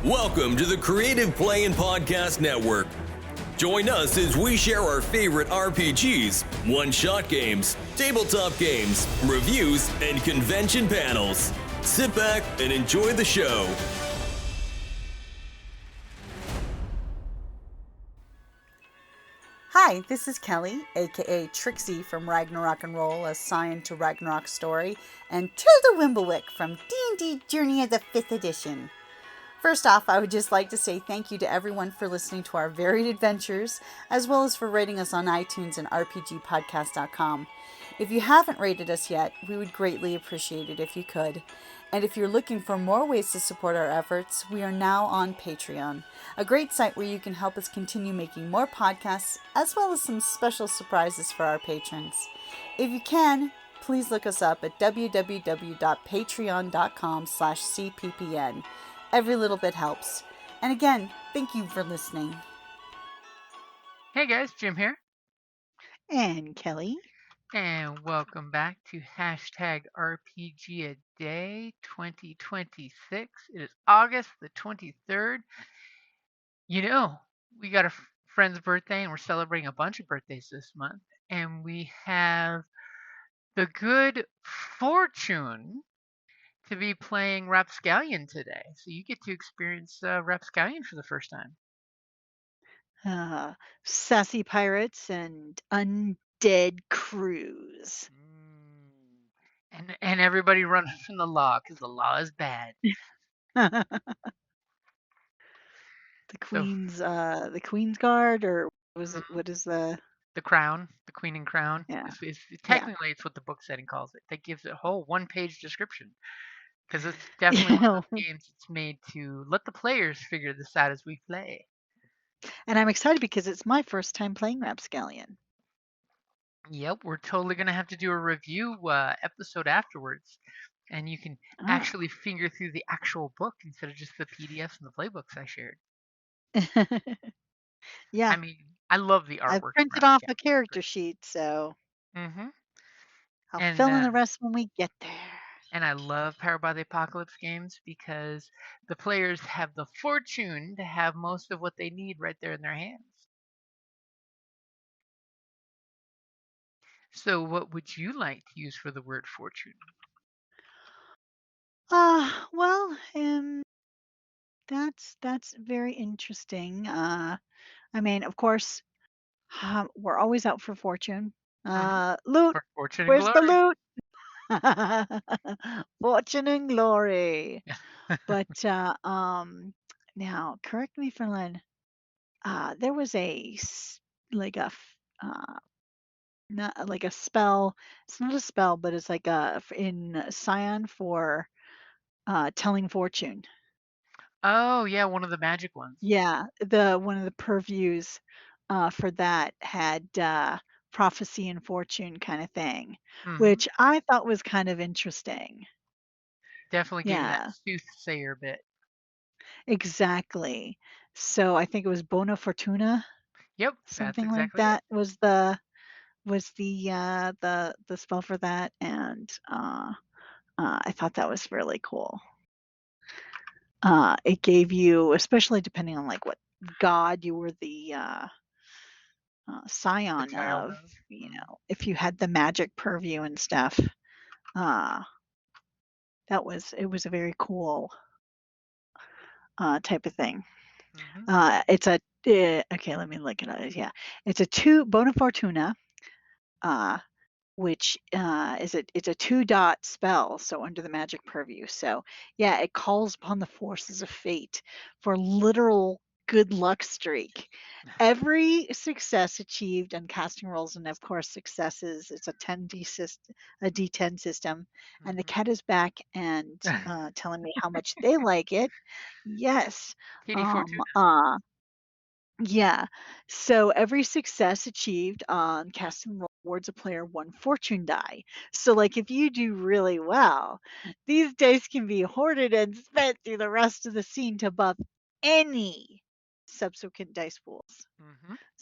Welcome to the Creative Play and Podcast Network. Join us as we share our favorite RPGs, one-shot games, tabletop games, reviews, and convention panels. Sit back and enjoy the show. Hi, this is Kelly, aka Trixie from Ragnarok and Roll, assigned to Ragnarok Story, and Tilda Wimblewick from D&D Journey of the 5th Edition. First off, I would just like to say thank you to everyone for listening to our varied adventures, as well as for rating us on iTunes and RPGpodcast.com. If you haven't rated us yet, we would greatly appreciate it if you could. And if you're looking for more ways to support our efforts, we are now on Patreon, a great site where you can help us continue making more podcasts, as well as some special surprises for our patrons. If you can, please look us up at www.patreon.com/cppn. Every little bit helps. And again, thank you for listening. Hey guys, Jim here, And Kelly. and welcome back to hashtag RPGaDAY2026. It is August the 23rd. You know, we got a friend's birthday, and we're celebrating a bunch of birthdays this month, and we have the good fortune to be playing Rapscallion today. So you get to experience Rapscallion for the first time. Sassy pirates and undead crews. And everybody running from the law, because the law is bad. The So Queen's Guard, or was it, Mhm. what is the The Crown, the Queen and Crown. Yeah. Technically, it's what the book setting calls it. That gives it a whole one-page description, because it's definitely one of those games that's made to let the players figure this out as we play. And I'm excited because it's my first time playing Rapscallion. Yep, we're totally gonna have to do a review episode afterwards, and you can Oh. actually finger through the actual book instead of just the PDFs and the playbooks I shared. Yeah, I mean, I love the I've artwork. printed off a character sheet, so Mm-hmm. I'll And fill in the rest when we get there. And I love Powered by the Apocalypse games because the players have the fortune to have most of what they need right there in their hands. So, what would you like to use for the word fortune? Well, that's very interesting. I mean, of course, we're always out for fortune. Loot. For fortune and Where's the glory. loot? Fortune and glory. But now, correct me if I'm wrong. There was not like a spell. It's not a spell, but it's like in Scion for telling fortune. Oh, yeah, one of the magic ones. Yeah, one of the purviews for that had prophecy and fortune kind of thing, which I thought was kind of interesting. Definitely gave you that soothsayer bit. Exactly. So I think it was Bona Fortuna. Yep, Something that's like exactly that it. was the spell for that, and I thought that was really cool. It gave you, especially depending on like what god you were the scion of, you know, if you had the magic purview and stuff. It was a very cool type of thing. It's a okay, let me look at it. Yeah, it's a two Bona Fortuna, which it's a 2-dot spell, so under the magic purview. So yeah, it calls upon the forces of fate for literal good luck streak. Every success achieved on casting rolls, and of course successes, it's a D10 system, and the cat is back and telling me how much they like it. Yes. Kitty Fortuna. Yeah. So every success achieved on casting roll awards a player 1 fortune die. So like if you do really well, these dice can be hoarded and spent through the rest of the scene to buff any subsequent dice pools.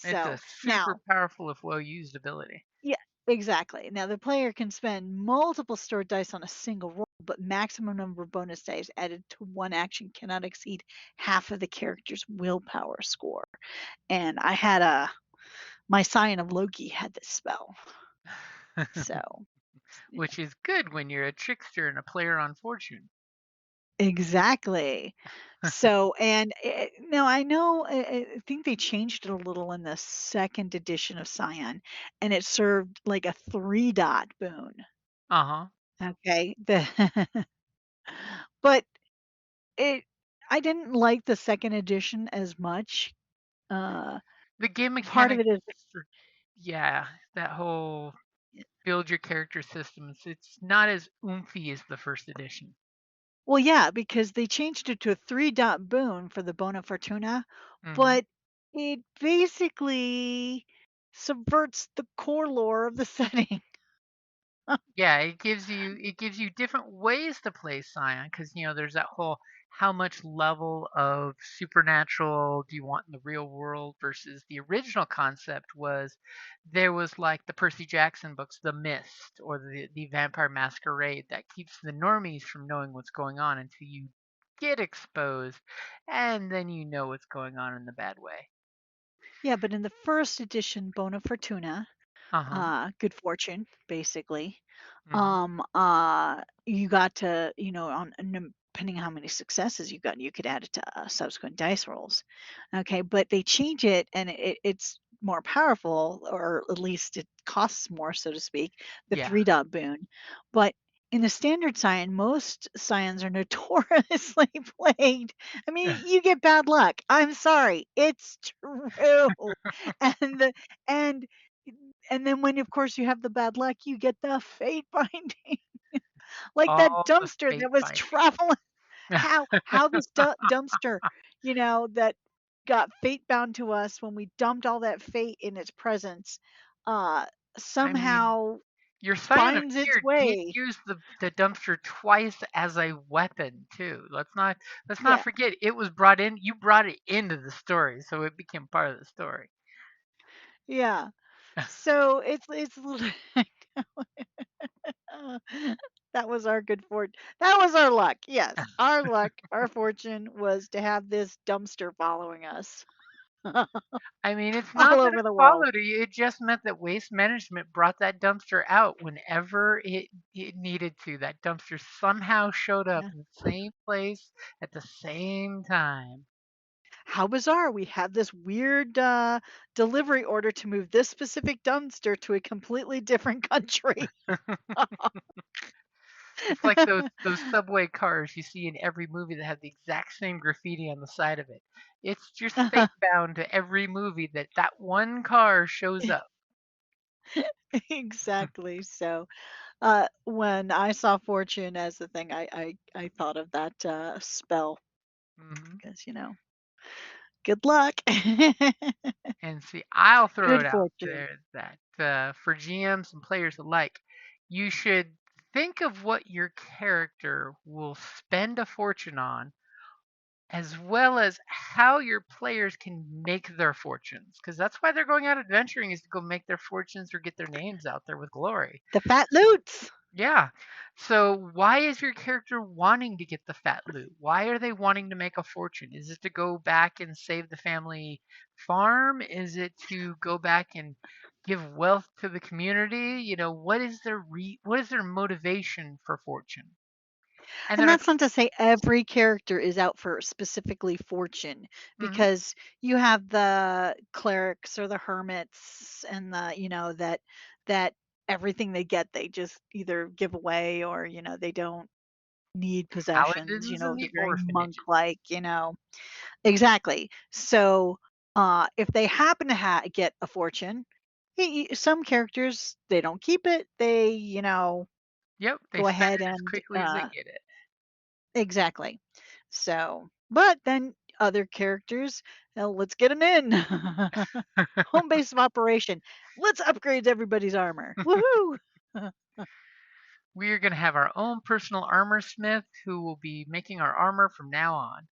It's So a super now, powerful if well used ability. yeah, Exactly. Now, the player can spend multiple stored dice on a single roll, but maximum number of bonus dice added to one action cannot exceed half of the character's willpower score. And I had my Scion of Loki had this spell. So, yeah. Which is good when you're a trickster and a player on fortune. Exactly. So, and now I know, I think they changed it a little in the second edition of Scion, and it served like a 3-dot boon. Uh-huh. Okay. But it I didn't like the second edition as much. Uh, The game Part of mechanics it is, for yeah, that whole build your character system, it's not as oomphy as the first edition. well, yeah, because they changed it to a 3-dot boon for the Bona Fortuna, Mhm. but it basically subverts the core lore of the setting. Yeah, it gives you different ways to play Scion because there's that whole how much level of supernatural do you want in the real world versus the original concept was there was like the Percy Jackson books, The Mist or the Vampire Masquerade that keeps the normies from knowing what's going on until you get exposed and then you know what's going on in the bad way. Yeah, but in the first edition, Bona Fortuna, Uh-huh. good fortune, basically. Mhm. You got to, depending on how many successes you got, you could add it to subsequent dice rolls. Okay, but they change it and it's more powerful, or at least it costs more, so to speak, the Yeah. 3-dot boon. But in the standard Scion, most Scions are notoriously played. I mean, you get bad luck. I'm sorry. It's true. And the, and and then when, of course, you have the bad luck, you get the fate binding. Like that All the dumpster fate that was binding. traveling. How this dumpster, that got fate bound to us when we dumped all that fate in its presence, uh, I mean, somehow your Scion of finds its Fear did way. use the dumpster twice as a weapon too. Let's not Yeah, forget it was brought in. You brought it into the story, so it became part of the story. yeah. So it's a little that was our good fortune. That was our luck. Yes, our luck, our fortune was to have this dumpster following us I mean, it's all not that it over the world. followed you. It just meant that Waste Management brought that dumpster out whenever it needed to. That dumpster somehow showed up Yeah. in the same place at the same time. How bizarre. We had this weird delivery order to move this specific dumpster to a completely different country. It's like those subway cars you see in every movie that have the exact same graffiti on the side of it. It's just fate bound to every movie that that one car shows up. Exactly. So when I saw fortune as the thing, I thought of that spell Hmm. because, good luck. And see, I'll throw Good it out fortune. there that for GMs and players alike, you should think of what your character will spend a fortune on as well as how your players can make their fortunes because that's why they're going out adventuring is to go make their fortunes or get their names out there with glory. The fat So loots. yeah, so why is your character wanting to get the fat loot? Why are they wanting to make a fortune? Is it to go back and save the family farm? Is it to go back and give wealth to the community? What is their motivation for fortune? And And then that's not to say every character is out for specifically fortune, mhm, because you have the clerics or the hermits and that everything they get they just either give away, or they don't need possessions, paladins and the the very monk orphanages. like. Exactly. So if they happen to get a fortune, some characters, they don't keep it. They Yep, they go spend ahead it as and quickly as they get it. exactly. So, but then other characters, let's get them in. Home base of operation. Let's upgrade everybody's armor. Woohoo! We are going to have our own personal armor smith who will be making our armor from now on.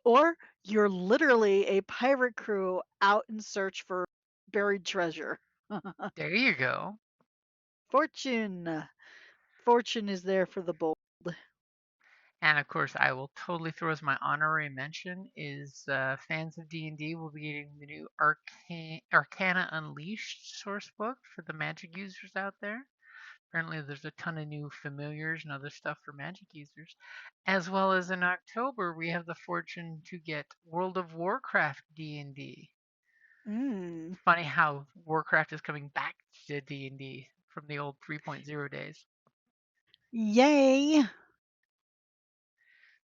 Or you're literally a pirate crew out in search for buried treasure. There you go. Fortune. Fortune is there for the bold. And of course, I will totally throw as my honorary mention is fans of D&D will be getting the new Arcana Unleashed source book for the Magic users out there. Apparently, there's a ton of new familiars and other stuff for Magic users. As well as in October, we have the fortune to get World of Warcraft D&D. Mm. It's funny how Warcraft is coming back to D&D from the old 3.0 days. Yay!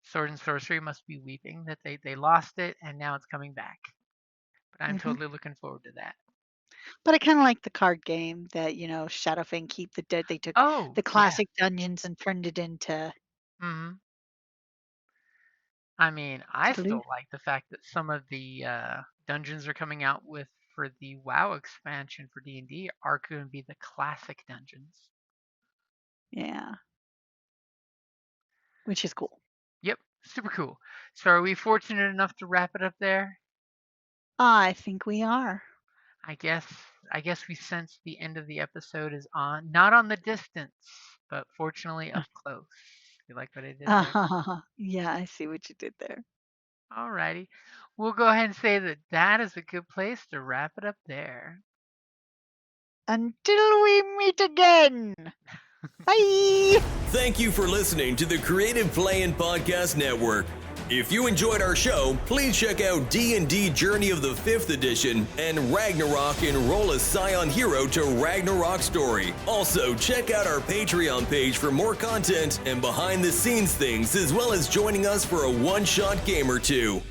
Sword and Sorcery must be weeping that they lost it and now it's coming back. But I'm totally looking forward to that. But I kind of like the card game that, Shadowfang Keep the Dead. They took Oh, the yeah. classic dungeons and turned it into. hmm I mean, I still like the fact that some of the dungeons are coming out with for the WoW expansion for D&D are going to be the classic dungeons. Yeah. Which is cool. Yep, super cool. So are we fortunate enough to wrap it up there? I think we are. I guess we sense the end of the episode is on, not on the distance, but fortunately up close. You like what I did there? Yeah, I see what you did there. Alrighty. We'll go ahead and say that that is a good place to wrap it up there. Until we meet again. Bye. Thank you for listening to the Creative Play Podcast Network. If you enjoyed our show, please check out D&D Journey of the 5th Edition and Ragnarok Enroll a Scion Hero to Ragnarok Story. Also, check out our Patreon page for more content and behind-the-scenes things, as well as joining us for a one-shot game or two.